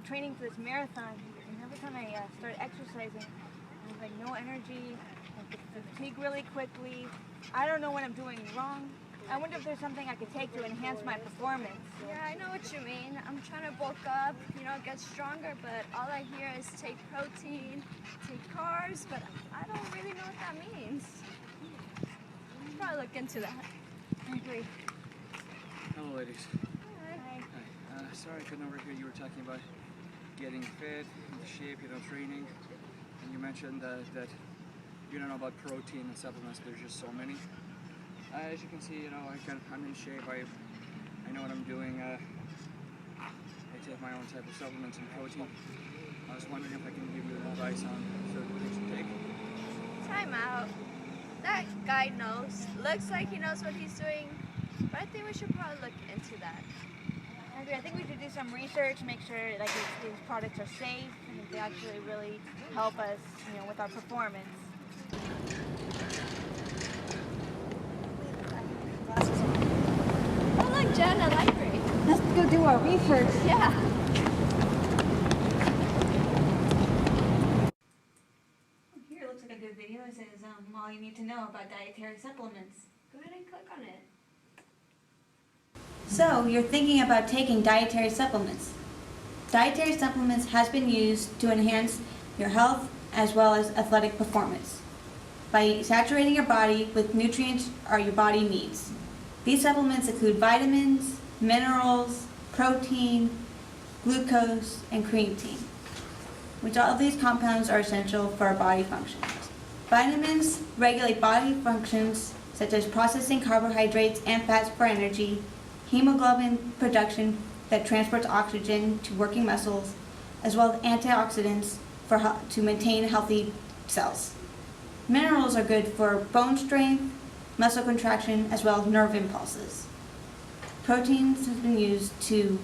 training for this marathon, and every time I start exercising, I have like no energy, I fatigue really quickly. I don't know what I'm doing wrong. I wonder if there's something I could take to enhance my performance. Yeah, I know what you mean. I'm trying to bulk up, get stronger, but all I hear is take protein, take carbs, but I don't really know what that means. Probably look into that. I agree. Hello, ladies. Hi. Hi. Sorry I couldn't overhear you were talking about getting fit, into shape, training, and you mentioned that you don't know about protein and supplements. There's just so many. As you can see, I'm in shape. I know what I'm doing. I take my own type of supplements and protein. I was wondering if I can give you advice on certain things to take. Time out. That guy knows. Looks like he knows what he's doing, but I think we should probably look into that. I agree. I think we should do some research, make sure like these products are safe and if they actually really help us, with our performance. Oh, look, Jen, a library. Let's go do our research. Yeah. Here looks like a good video. It says all you need to know about dietary supplements. Go ahead and click on it. So, you're thinking about taking dietary supplements. Dietary supplements has been used to enhance your health as well as athletic performance by saturating your body with nutrients your body needs. These supplements include vitamins, minerals, protein, glucose, and creatine, which all of these compounds are essential for our body functions. Vitamins regulate body functions such as processing carbohydrates and fats for energy, hemoglobin production that transports oxygen to working muscles, as well as antioxidants to maintain healthy cells. Minerals are good for bone strength, muscle contraction, as well as nerve impulses. Proteins have been used to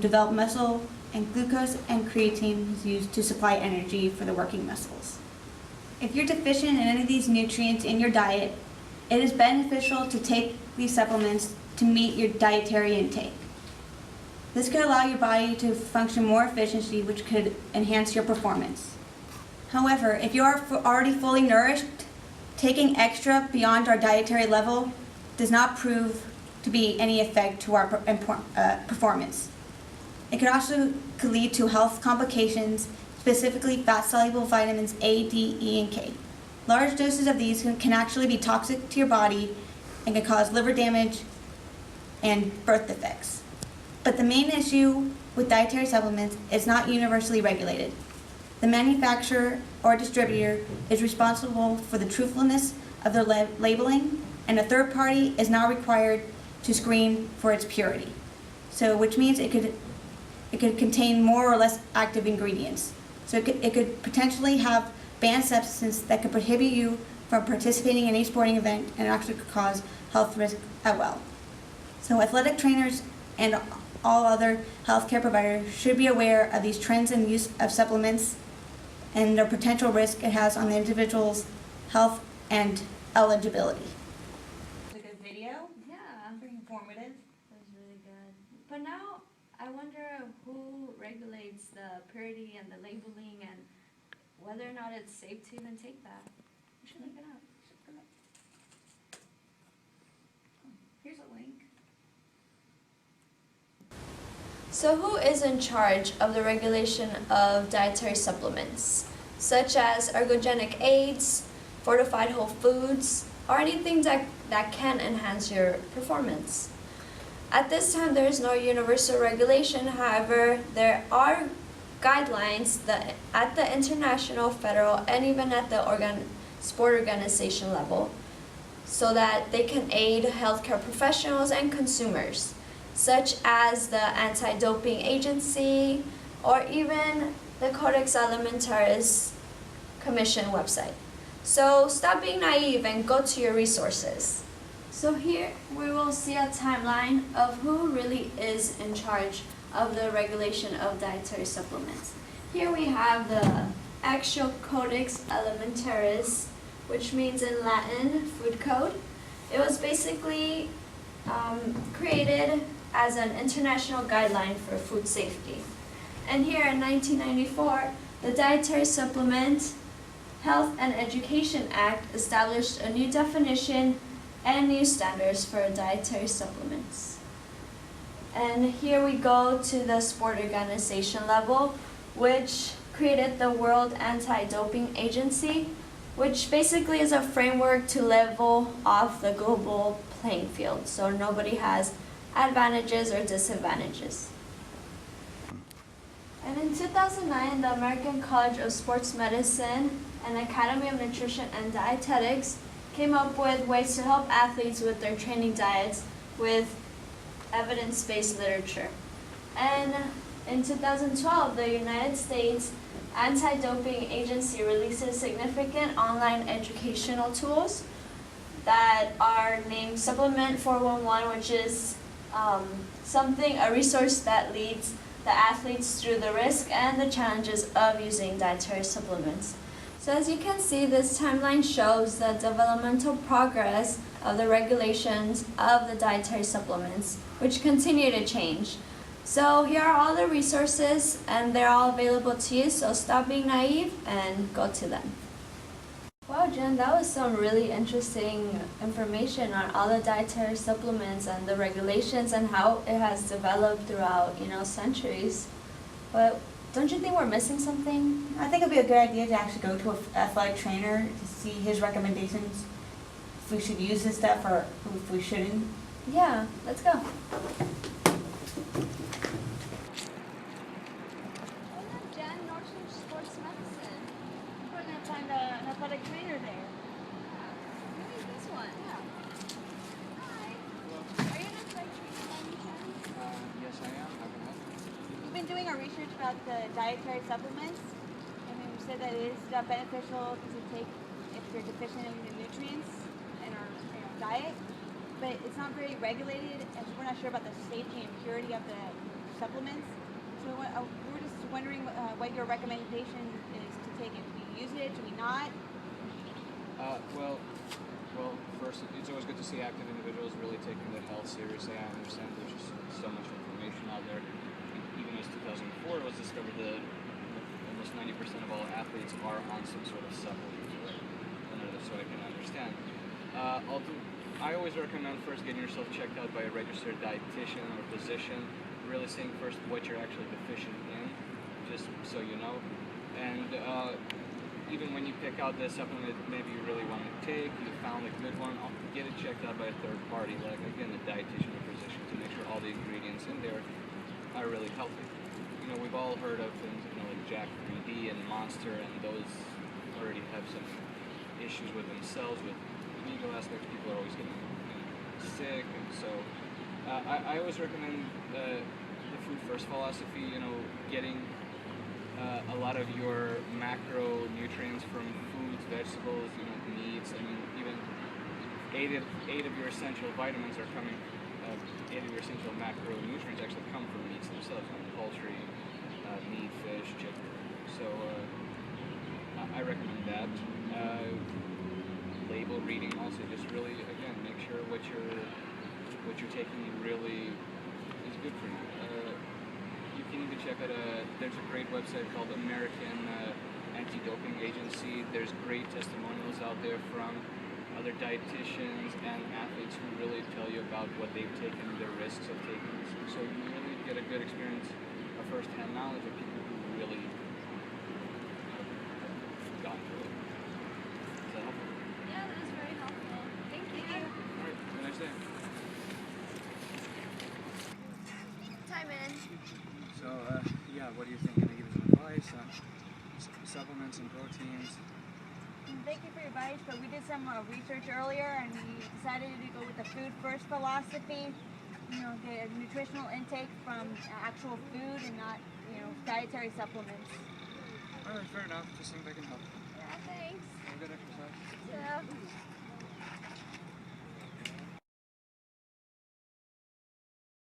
develop muscle, and glucose and creatine is used to supply energy for the working muscles. If you're deficient in any of these nutrients in your diet, it is beneficial to take these supplements to meet your dietary intake. This could allow your body to function more efficiently, which could enhance your performance. However, if you are already fully nourished, taking extra beyond our dietary level does not prove to be any effect to our performance. It could also lead to health complications, specifically fat-soluble vitamins A, D, E, and K. Large doses of these can actually be toxic to your body and can cause liver damage and birth defects. But the main issue with dietary supplements is not universally regulated. The manufacturer or distributor is responsible for the truthfulness of their labeling, and a third party is not required to screen for its purity. So, which means it could contain more or less active ingredients. So it could potentially have banned substances that could prohibit you from participating in any sporting event and actually could cause health risk as well. So athletic trainers and all other healthcare providers should be aware of these trends and use of supplements and the potential risk it has on the individual's health and eligibility. It's a good video. Yeah, Very informative. that was really good. But now I wonder who regulates the purity and the labeling and whether or not it's safe to even take that. We should look it up. Here's a link. So who is in charge of the regulation of dietary supplements, such as ergogenic aids, fortified whole foods, or anything that can enhance your performance? At this time, there is no universal regulation. However, there are guidelines at the international, federal, and even at the sport organization level, so that they can aid healthcare professionals and consumers, such as the Anti-Doping Agency or even the Codex Alimentaris Commission website. So stop being naive and go to your resources. So here we will see a timeline of who really is in charge of the regulation of dietary supplements. Here we have the actual Codex Alimentaris, which means in Latin, food code. It was basically created as an international guideline for food safety. And here in 1994, the Dietary Supplement Health and Education Act established a new definition and new standards for dietary supplements. And here we go to the sport organization level, which created the World Anti-Doping Agency, which basically is a framework to level off the global playing field so nobody has advantages or disadvantages. And in 2009, the American College of Sports Medicine and Academy of Nutrition and Dietetics came up with ways to help athletes with their training diets with evidence-based literature. And in 2012, the United States Anti-Doping Agency releases significant online educational tools that are named Supplement 411, which is a resource that leads the athletes through the risk and the challenges of using dietary supplements. So as you can see, this timeline shows the developmental progress of the regulations of the dietary supplements, which continue to change. So here are all the resources, and they're all available to you, so stop being naive and go to them. Wow, Jen, that was some really interesting information on all the dietary supplements and the regulations and how it has developed throughout, centuries. But don't you think we're missing something? I think it'd be a good idea to actually go to an athletic trainer to see his recommendations, if we should use this stuff or if we shouldn't. Yeah, let's go. Jen, Northern Sports Medicine. We're going to find an athletic trainer there. Maybe this one. Yeah. Hi. Are you an athletic trainer by any chance? Yes, I am. How can I help? We've been doing our research about the dietary supplements, and we said that it is beneficial to take if you're deficient in the nutrients in our diet, but it's not very regulated, and we're not sure about the safety and purity of the supplements. So we're just wondering what your recommendation is to take it. Do we use it? Do we not? Well, first, it's always good to see active individuals really taking their health seriously. I understand there's just so much information out there. Even as 2004 was discovered that almost 90% of all athletes are on some sort of supplement, right? So I can understand. I always recommend first getting yourself checked out by a registered dietitian or physician, really seeing first what you're actually deficient in, just so you know. And even when you pick out the supplement maybe you really want to take, you found a good one, get it checked out by a third party, like again a dietitian or physician, to make sure all the ingredients in there are really healthy. We've all heard of things, like Jack 3D and Monster, and those already have some issues with themselves, with legal aspects. People are always getting sick, and so I always recommend the food first philosophy. Getting a lot of your macronutrients from foods, vegetables, meats. Even eight of your essential vitamins are coming. 8 of your essential macronutrients actually come from meats themselves, poultry, meat, fish, chicken. So I recommend that. Label reading also, just really again make sure what you're taking really is good for you. You can even check out there's a great website called American Anti-Doping Agency. There's great testimonials out there from other dietitians and athletes who really tell you about what they've taken, their risks of taking this. So you really get a good experience, a first-hand knowledge of people who really have gone through it. Is that helpful? Yeah, that was very helpful. Thank you. All right, have a nice day. Time in. So, what do you think? Can I give you some advice on supplements and proteins? Thank you for your advice, but we did some research earlier, and we decided to go with the food first philosophy. Get a nutritional intake from actual food and not, dietary supplements. All right, fair enough. Just think I can help. Yeah, thanks. Have a good exercise. Yeah.